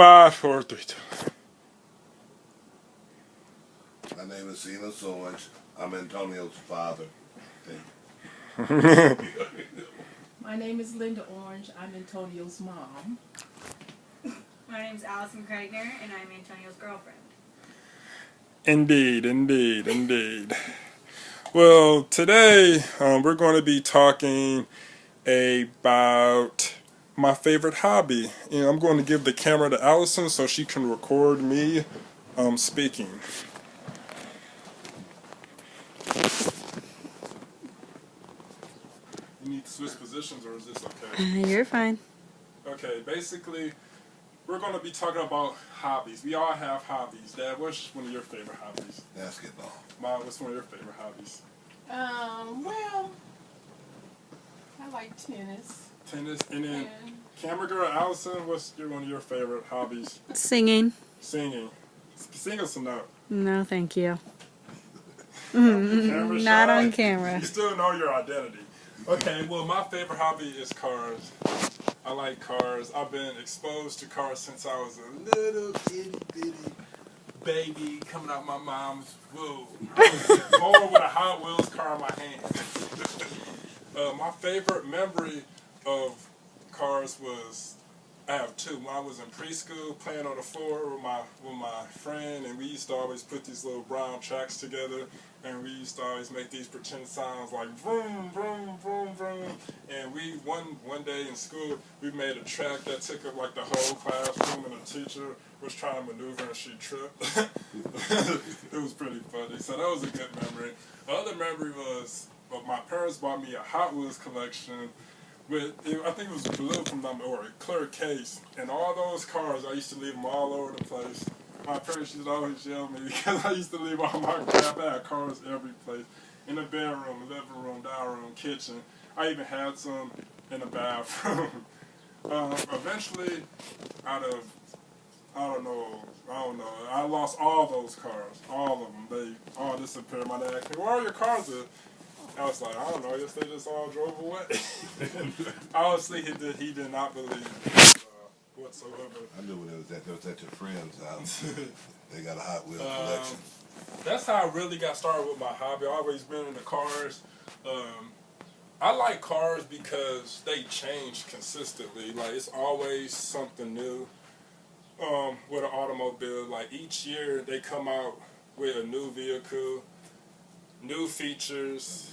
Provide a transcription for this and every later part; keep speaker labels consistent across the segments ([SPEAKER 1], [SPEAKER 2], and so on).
[SPEAKER 1] 5, 4, 3, 2.
[SPEAKER 2] My name is Zenas Orange. I'm Antonio's father.
[SPEAKER 3] My name is Linda Orange. I'm Antonio's mom.
[SPEAKER 4] My name is Allison Kreitner, and I'm Antonio's girlfriend.
[SPEAKER 1] Indeed, indeed, indeed. Well, today we're going to be talking about my favorite hobby. I'm going to give the camera to Allison so she can record me speaking. You need to switch positions, or is this okay?
[SPEAKER 4] You're fine.
[SPEAKER 1] Okay, basically, we're going to be talking about hobbies. We all have hobbies. Dad, what's one of your favorite hobbies?
[SPEAKER 2] Basketball.
[SPEAKER 1] Mom, what's one of your favorite hobbies?
[SPEAKER 3] Well, I like tennis.
[SPEAKER 1] Tennis. And then, camera girl Allison, what's one of your favorite hobbies?
[SPEAKER 4] Singing.
[SPEAKER 1] Singing. Sing us a note.
[SPEAKER 4] No, thank you.
[SPEAKER 1] Camera
[SPEAKER 4] Not
[SPEAKER 1] shy?
[SPEAKER 4] on camera.
[SPEAKER 1] You still know your identity. Okay, well, my favorite hobby is cars. I like cars. I've been exposed to cars since I was a little itty bitty baby coming out my mom's womb. I was born with a Hot Wheels car in my hand. My favorite memory of cars was, I have two. When I was in preschool playing on the floor with my friend, and we used to always put these little brown tracks together, and we used to always make these pretend sounds like vroom, vroom, vroom, vroom. And we one day in school, we made a track that took up like the whole classroom, and the teacher was trying to maneuver and she tripped. It was pretty funny. So that was a good memory. The other memory was, my parents bought me a Hot Wheels collection with, I think it was blue from them, or a clear case. And all those cars, I used to leave them all over the place. My parents used to always yell at me because I used to leave all my crap. I had cars every place. In the bedroom, living room, dining room, kitchen. I even had some in the bathroom. Eventually, I don't know, I lost all those cars. All of them. They all disappeared. My dad asked me, where are your cars at? I was like, I don't know, I guess they just all drove away. Honestly, he did not believe whatsoever.
[SPEAKER 2] I knew when it was at your friend's house. They got a Hot Wheels collection.
[SPEAKER 1] That's how I really got started with my hobby. I've always been into cars. I like cars because they change consistently. Like, it's always something new with an automobile. Like, each year they come out with a new vehicle, new features.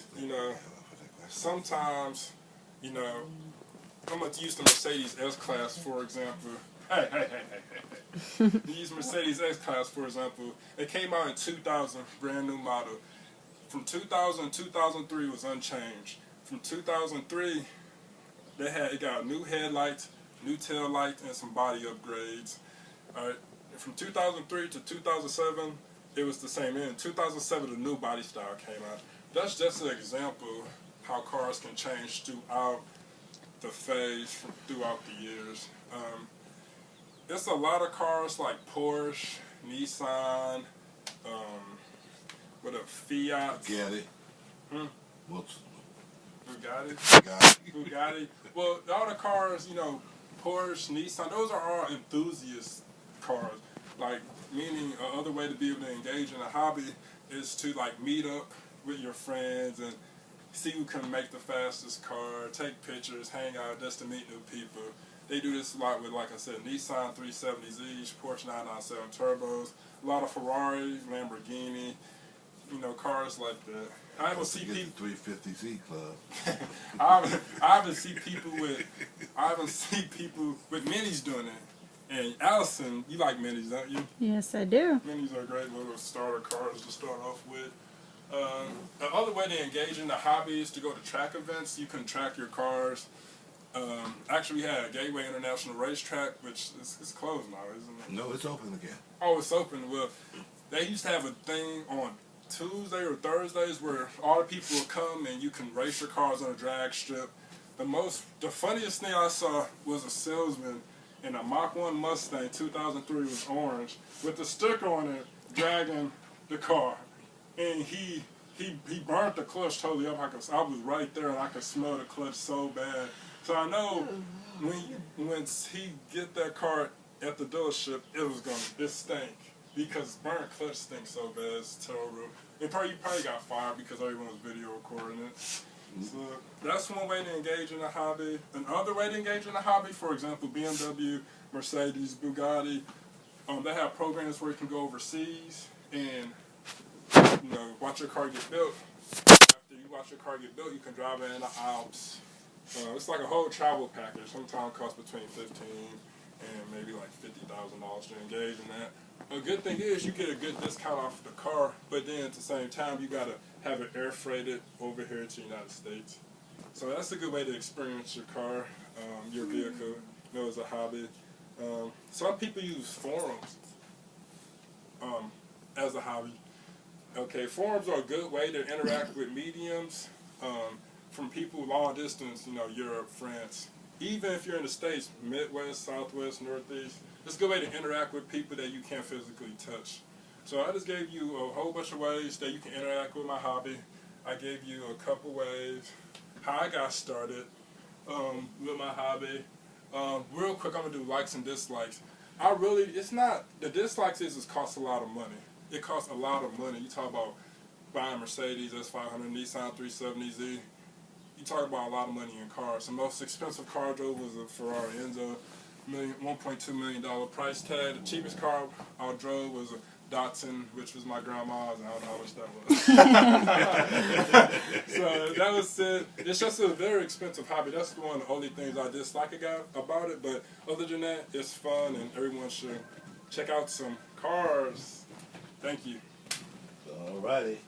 [SPEAKER 1] Sometimes, I'm going to use the Mercedes S-Class, for example. Hey. Use Mercedes S-Class, for example. It came out in 2000, brand new model. From 2000 to 2003 was unchanged. From 2003, it got new headlights, new tail lights, and some body upgrades. All right. From 2003 to 2007, it was the same. In 2007, the new body style came out. That's just an example how cars can change throughout the phase, throughout the years. There's a lot of cars like Porsche, Nissan, with a Fiat.
[SPEAKER 2] Bugatti.
[SPEAKER 1] Bugatti. Well, all the cars, Porsche, Nissan, those are all enthusiast cars. Like, meaning another way to be able to engage in a hobby is to like meet up with your friends and see who can make the fastest car, take pictures, hang out just to meet new people. They do this a lot with, like I said, Nissan 370Zs, Porsche 997 turbos, a lot of Ferrari, Lamborghini, cars like that. I haven't seen people
[SPEAKER 2] 350Z club.
[SPEAKER 1] I haven't seen people with minis doing it. And Allison, you like minis, don't you?
[SPEAKER 4] Yes, I do.
[SPEAKER 1] Minis are great little starter cars to start off with. The other way to engage in the hobby is to go to track events. You can track your cars. Actually, we had a Gateway International Racetrack, which is closed now, isn't it?
[SPEAKER 2] No, it's open again.
[SPEAKER 1] Oh, it's open. Well, they used to have a thing on Tuesday or Thursdays where all the people would come and you can race your cars on a drag strip. The funniest thing I saw was a salesman in a Mach 1 Mustang 2003 was orange with a sticker on it dragging the car. And he burnt the clutch totally up. I was right there and I could smell the clutch so bad. So I know when he get that car at the dealership, it stank. Because burnt clutch stinks so bad, it's terrible. You probably got fired because everyone was video recording it. So that's one way to engage in a hobby. Another way to engage in a hobby, for example, BMW, Mercedes, Bugatti, they have programs where you can go overseas and watch your car get built. After you watch your car get built, you can drive it in the Alps. It's like a whole travel package. Sometimes it costs between $15,000 and maybe like $50,000 to engage in that. A good thing is you get a good discount off the car, but then at the same time you gotta have it air freighted over here to the United States. So that's a good way to experience your car, your vehicle, as a hobby. Some people use forums as a hobby. Okay, forums are a good way to interact with mediums from people long distance, Europe, France. Even if you're in the States, Midwest, Southwest, Northeast, it's a good way to interact with people that you can't physically touch. So I just gave you a whole bunch of ways that you can interact with my hobby. I gave you a couple ways, how I got started with my hobby. Real quick, I'm going to do likes and dislikes. The dislikes is it costs a lot of money. It costs a lot of money. You talk about buying Mercedes S500, Nissan 370Z. You talk about a lot of money in cars. The most expensive car I drove was a Ferrari Enzo, $1.2 million price tag. The cheapest car I drove was a Datsun, which was my grandma's. I don't know how much that was. So that was it. It's just a very expensive hobby. That's one of the only things I dislike about it. But other than that, it's fun, and everyone should check out some cars. Thank you.
[SPEAKER 2] Alrighty.